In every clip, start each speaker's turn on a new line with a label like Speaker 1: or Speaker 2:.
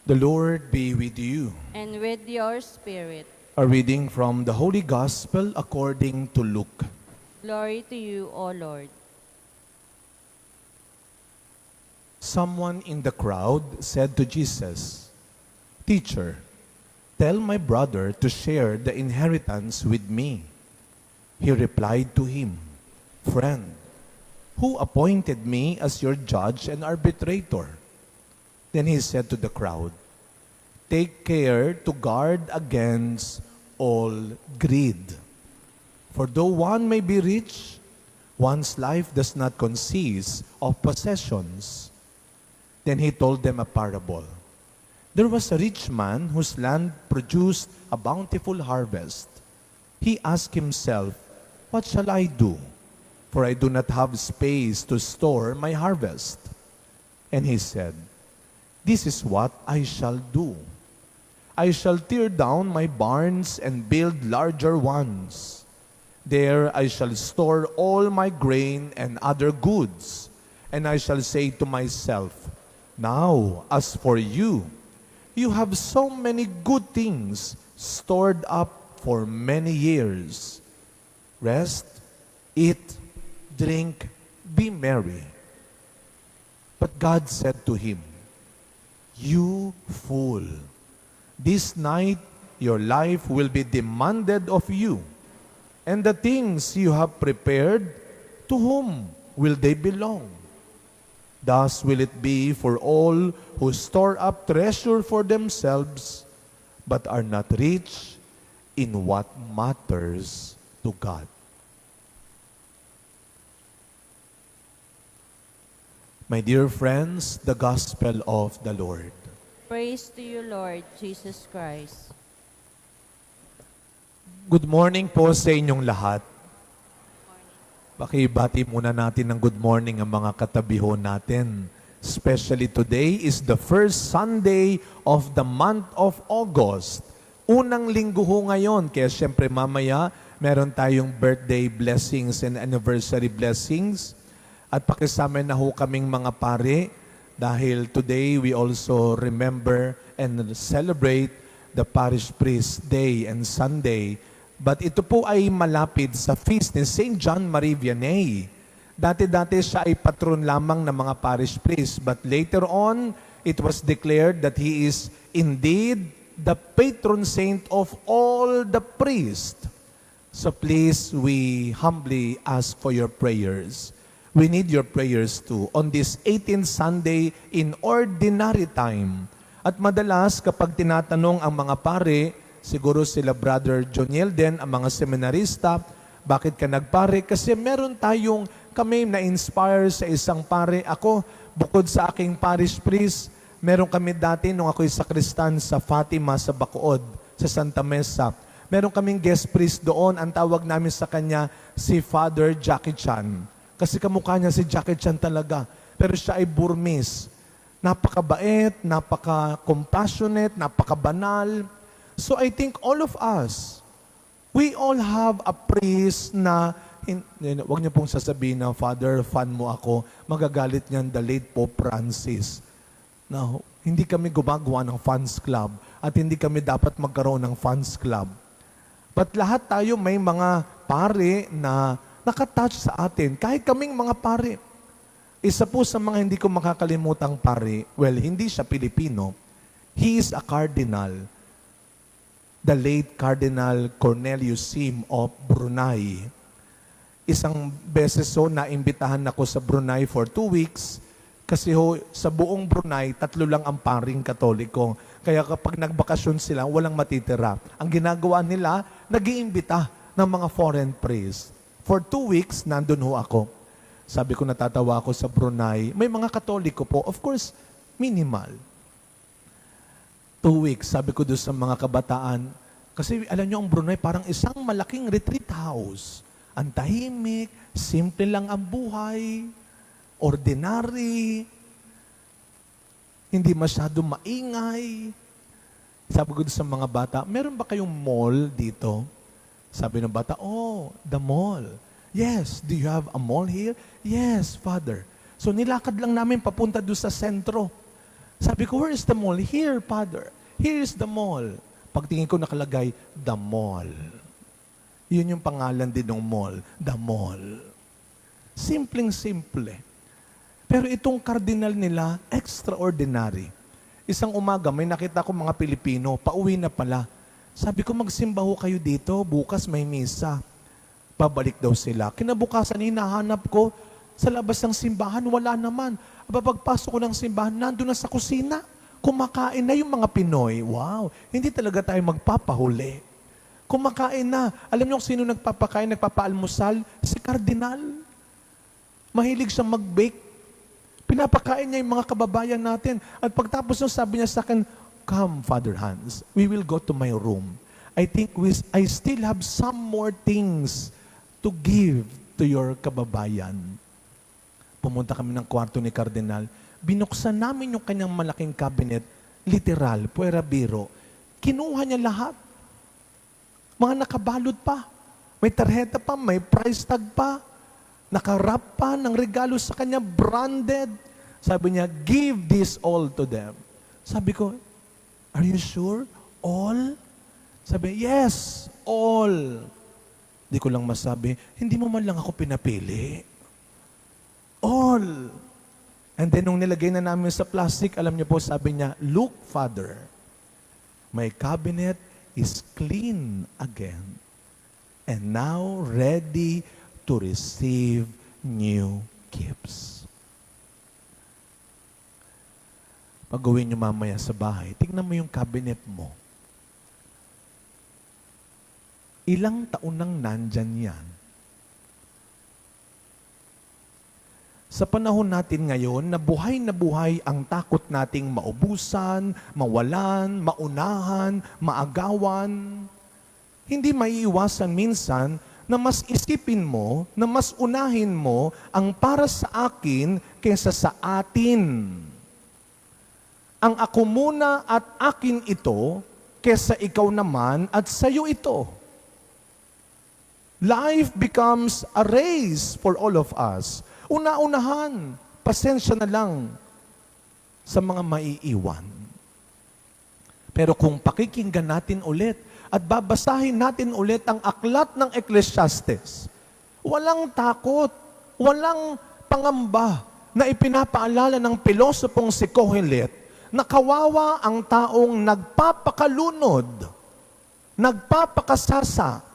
Speaker 1: The Lord be with you.
Speaker 2: And with your spirit.
Speaker 1: A reading from the Holy Gospel according to Luke.
Speaker 2: Glory to you, O Lord.
Speaker 1: Someone in the crowd said to Jesus, "Teacher, tell my brother to share the inheritance with me." He replied to him, "Friend, who appointed me as your judge and arbitrator?" Then he said to the crowd, "Take care to guard against all greed. For though one may be rich, one's life does not consist of possessions." Then he told them a parable. There was a rich man whose land produced a bountiful harvest. He asked himself, "What shall I do? For I do not have space to store my harvest." And he said, "This is what I shall do. I shall tear down my barns and build larger ones. There I shall store all my grain and other goods, and I shall say to myself, 'Now, as for you, you have so many good things stored up for many years. Rest, eat, drink, be merry.' But God said to him, 'You fool, this night your life will be demanded of you, and the things you have prepared, to whom will they belong? Thus will it be for all who store up treasure for themselves, but are not rich in what matters to God." My dear friends, the Gospel of the Lord.
Speaker 2: Praise to you, Lord Jesus Christ.
Speaker 1: Good morning po sa inyong lahat. Pakibati muna natin ng good morning ang mga katabiho natin. Especially today is the first Sunday of the month of August. Unang linggo ho ngayon, kaya syempre mamaya meron tayong birthday blessings and anniversary blessings. At pakisama na ho kaming mga pare dahil today we also remember and celebrate the Parish Priest Day and Sunday. But ito po ay malapit sa feast ni St. John Marie Vianney. Dati-dati siya ay patron lamang ng mga parish priest. But later on, it was declared that he is indeed the patron saint of all the priests. So please, we humbly ask for your prayers. We need your prayers too on this 18th Sunday in ordinary time. At madalas kapag tinatanong ang mga pare, siguro sila Brother Joniel din, ang mga seminarista, bakit ka nagpare? Kasi meron tayong kami na-inspire sa isang pare. Ako, bukod sa aking parish priest, meron kami dati nung ako'y sakristan sa Fatima sa Bacood, sa Santa Mesa. Meron kaming guest priest doon, ang tawag namin sa kanya si Father Jackie Chan. Kasi kamukha niya si Jackie Chan talaga. Pero siya ay Burmese. Napakabait, napaka-compassionate, napakabanal. So I think all of us, we all have a priest na, wag niyo pong sasabihin na, "Father, fan mo ako," magagalit niyan the late Pope Francis. No, hindi kami gumagawa ng fans club at hindi kami dapat magkaroon ng fans club. But lahat tayo may mga pare na nakatouch sa atin, kahit kaming mga pare. Isa po sa mga hindi ko makakalimutang pare, well, hindi siya Pilipino, he is a cardinal, the late Cardinal Cornelius Sim of Brunei. Isang beses ho, naimbitahan ako sa Brunei for 2 weeks, kasi ho, sa buong Brunei, 3 lang ang paring Katoliko. Kaya kapag nagbakasyon sila, walang matitira. Ang ginagawa nila, nag-iimbita ng mga foreign priests. For 2 weeks, nandun ho ako. Sabi ko, natatawa ako sa Brunei. May mga Katoliko po, of course, minimal. 2 weeks, sabi ko doon sa mga kabataan, kasi alam nyo, ang Brunei parang isang malaking retreat house. Ang tahimik, simple lang ang buhay, ordinary, hindi masyado maingay. Sabi ko doon sa mga bata, meron ba kayong mall dito? Sabi ng bata, "Oh, the mall." "Yes, do you have a mall here?" "Yes, Father." So nilakad lang namin papunta doon sa sentro. Sabi ko, where is the mall? Here, Father. Here is the mall. Pagtingin ko nakalagay, the mall. Yun yung pangalan din ng mall, the mall. Simpleng-simple. Pero itong kardinal nila, extraordinary. Isang umaga, may nakita ko mga Pilipino, pauwi na pala. Sabi ko, magsimba ho kayo dito, bukas may misa. Pabalik daw sila. Kinabukasan, hinahanap ko, sa labas ng simbahan, wala naman. Aba, pagpasok ko ng simbahan, nandun na sa kusina. Kumakain na yung mga Pinoy. Wow, hindi talaga tayo magpapahuli. Kumakain na. Alam niyo kung sino nagpapakain, nagpapaalmusal? Si Kardinal. Mahilig siyang mag-bake. Pinapakain niya yung mga kababayan natin. At pagtapos nung sabi niya sa akin, come, Father Hans, we will go to my room. I think I still have some more things to give to your kababayan. Pumunta kami ng kwarto ni Kardinal. Binuksan namin yung kanyang malaking cabinet, literal, puwera biro. Kinuha niya lahat. Mga nakabalot pa. May tarheta pa, may price tag pa. Nakarap pa ng regalo sa kanya, branded. Sabi niya, give this all to them. Sabi ko, are you sure? All? Sabi, yes, all. Di ko lang masabi, hindi mo man lang ako pinapili. All. And then nung nilagay na namin sa plastic, alam niyo po, sabi niya, look, Father, my cabinet is clean again and now ready to receive new gifts. Pag gawin niyo mamaya sa bahay, tingnan mo yung cabinet mo. Ilang taon nang nandyan yan? Sa panahon natin ngayon, na buhay ang takot nating maubusan, mawalan, maunahan, maagawan, hindi maiiwasan minsan na mas isipin mo, na mas unahin mo ang para sa akin kaysa sa atin. Ang ako muna at akin ito, kaysa ikaw naman at sayo ito. Life becomes a race for all of us. Una-unahan, pasensya na lang sa mga maiiwan. Pero kung pakikinggan natin ulit at babasahin natin ulit ang aklat ng Ecclesiastes, walang takot, walang pangamba na ipinapaalala ng pilosopong si Kohelet na kawawa ang taong nagpapakalunod, nagpapakasasa,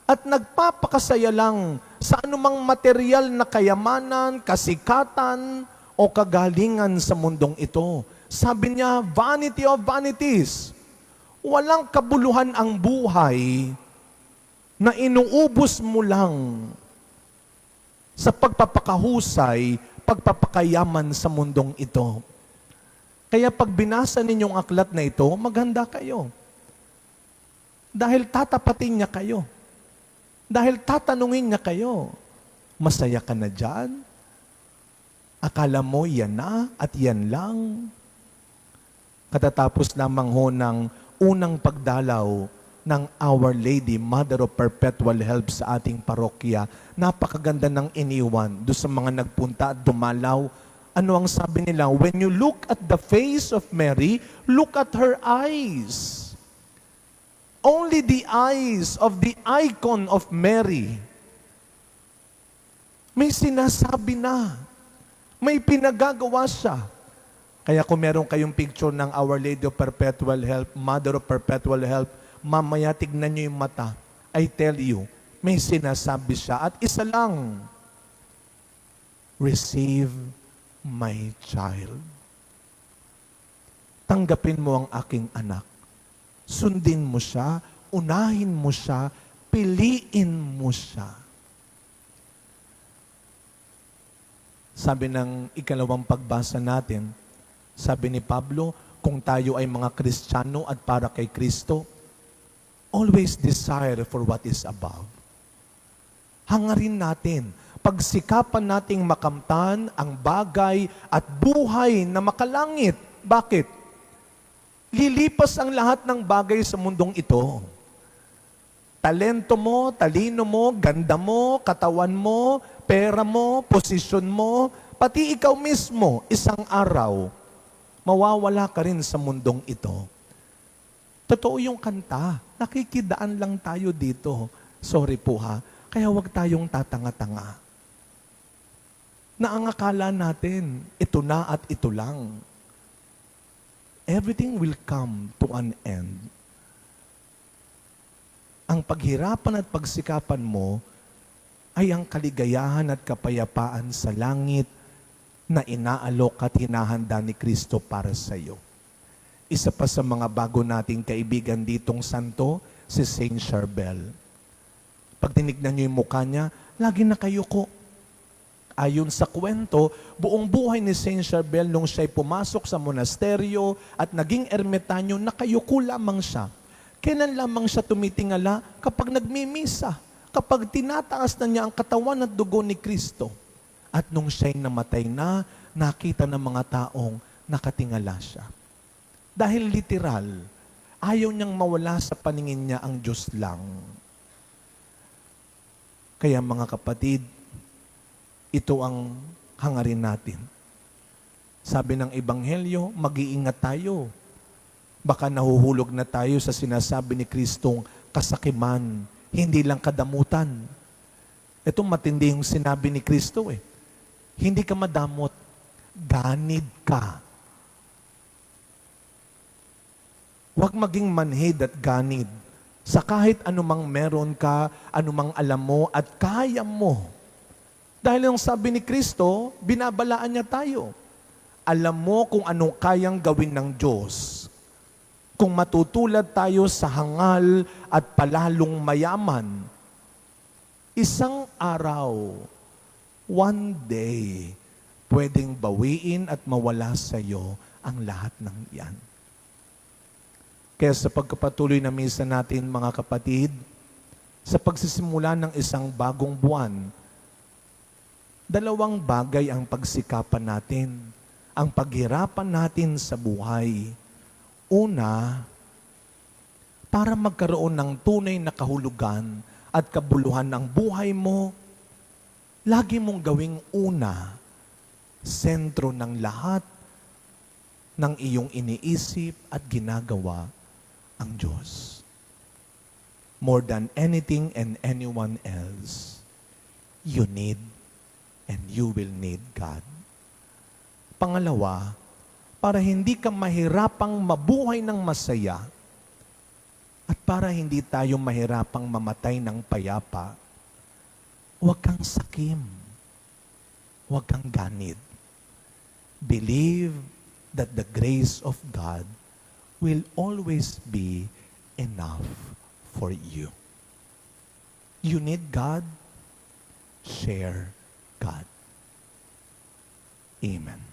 Speaker 1: at nagpapakasaya lang sa anumang material na kayamanan, kasikatan, o kagalingan sa mundong ito. Sabi niya, vanity of vanities. Walang kabuluhan ang buhay na inuubos mo lang sa pagpapakahusay, pagpapakayaman sa mundong ito. Kaya pag binasa ninyong aklat na ito, maghanda kayo. Dahil tatapatin niya kayo. Dahil tatanungin niya kayo, masaya ka na dyan? Akala mo yan na at yan lang? Katatapos lamang ho ng unang pagdalaw ng Our Lady, Mother of Perpetual Help sa ating parokya, napakaganda ng iniwan doon sa mga nagpunta at dumalaw. Ano ang sabi nila? When you look at the face of Mary, look at her eyes. Only the eyes of the icon of Mary. May sinasabi na. May pinagagawa siya. Kaya kung meron kayong picture ng Our Lady of Perpetual Help, Mother of Perpetual Help, mamaya tignan nyo yung mata. I tell you, may sinasabi siya. At isa lang, receive my child. Tanggapin mo ang aking anak. Sundin mo siya, unahin mo siya, piliin mo siya. Sabi ng ikalawang pagbasa natin, sabi ni Pablo, kung tayo ay mga Kristiyano at para kay Kristo, always desire for what is above. Hangarin natin, pagsikapan nating makamtan ang bagay at buhay na makalangit. Bakit? Lilipas ang lahat ng bagay sa mundong ito. Talento mo, talino mo, ganda mo, katawan mo, pera mo, posisyon mo, pati ikaw mismo, isang araw, mawawala ka rin sa mundong ito. Totoo yung kanta. Nakikidaan lang tayo dito. Sorry po ha. Kaya huwag tayong tatanga-tanga. Na ang akala natin, ito na at ito lang. Everything will come to an end. Ang paghirapan at pagsikapan mo ay ang kaligayahan at kapayapaan sa langit na inaalok at hinahanda ni Kristo para sa iyo. Isa pa sa mga bago nating kaibigan ditong santo, si Saint Charbel. Pag tinignan niyo yung mukha niya, lagi nakayuko. Ayon sa kwento, buong buhay ni Saint Charbel nung siya'y pumasok sa monasteryo at naging ermitanyo, nakayuko lamang siya. Kailan lamang siya tumitingala? Kapag nagmimisa, kapag tinataas na niya ang katawan at dugo ni Kristo. At nung siya'y namatay na, nakita ng mga taong nakatingala siya. Dahil literal, ayaw niyang mawala sa paningin niya ang Diyos lang. Kaya mga kapatid, ito ang hangarin natin. Sabi ng Ebanghelyo, mag-iingat tayo. Baka nahuhulog na tayo sa sinasabi ni Kristong kasakiman, hindi lang kadamutan. Itong matindi yung sinabi ni Kristo eh. Hindi ka madamot, ganid ka. Huwag maging manhid at ganid sa kahit anumang meron ka, anumang alam mo at kaya mo. Dahil yung sabi ni Kristo, binabalaan niya tayo. Alam mo kung anong kayang gawin ng Diyos. Kung matutulad tayo sa hangal at palalong mayaman, isang araw, one day, pwedeng bawiin at mawala sa iyo ang lahat ng iyan. Kaya sa pagkapatuloy na misa natin, mga kapatid, sa pagsisimula ng isang bagong buwan, dalawang bagay ang pagsikapan natin, ang paghirapan natin sa buhay. Una, para magkaroon ng tunay na kahulugan at kabuluhan ng buhay mo, lagi mong gawing una, sentro ng lahat ng iyong iniisip at ginagawa ang Diyos. More than anything and anyone else, you need and you will need God. Pangalawa, para hindi ka mahirapang mabuhay ng masaya at para hindi tayo mahirapang mamatay ng payapa, huwag kang sakim, huwag kang ganid. Believe that the grace of God will always be enough for you. You need God, share God. Amen.